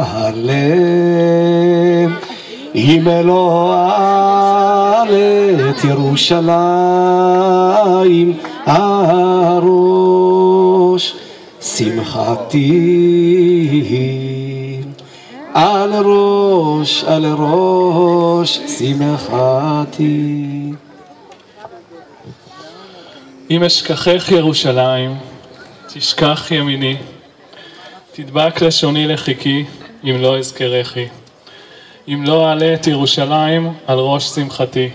הלב אם אלוה את ירושלים הראש שמחתי על ראש שמחתי. אם אשכחך ירושלים תשכח ימיני, תדבק לשוני לחיקי אם לא אזכרכי, אם לא אעלה את ירושלים על ראש שמחתי.